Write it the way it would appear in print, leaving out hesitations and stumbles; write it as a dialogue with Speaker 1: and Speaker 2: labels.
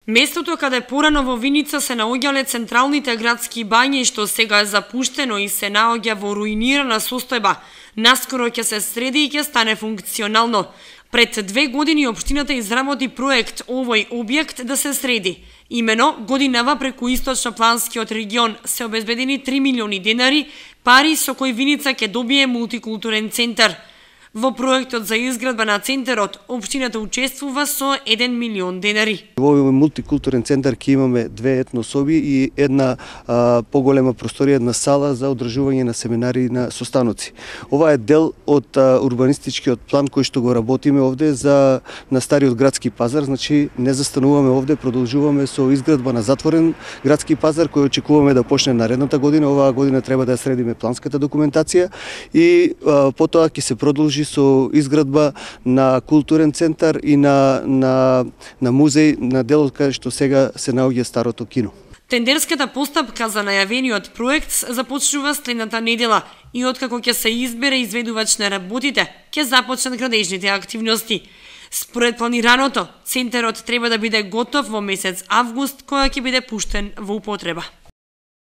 Speaker 1: Местото каде порано во Виница се наоѓале централните градски бањи, што сега е запуштено и се наоѓа во руинирана состојба, наскоро ќе се среди и ќе стане функционално. Пред 2 години општината изработи проект овој објект да се среди. Имено, годинава преку Источнопланскиот регион се обезбедени 3 милиони денари, пари со кои Виница ќе добие мултикултурен центар. Во проектот за изградба на центарот, општината учествува со 1 милион денари.
Speaker 2: Во овој мултикултурен центар ќе имаме 2 етнособи и една поголема просторија, една сала за одржување на семинари на состаноци. Ова е дел од урбанистичкиот план кој што го работиме овде на стариот градски пазар, значи не застануваме овде, продолжуваме со изградба на затворен градски пазар кој очекуваме да почне наредната година. Оваа година треба да ја средиме планската документација и потоа ќе се продолжи со изградба на културен центар и на музеј на делот каде што сега се наоѓа старото кино.
Speaker 1: Тендерската постапка за најавениот проект започнува следната недела и откако ќе се избере изведувач на работите, ќе започнат градежните активности. Според планираното, центарот треба да биде готов во месец август, која ќе биде пуштен во употреба.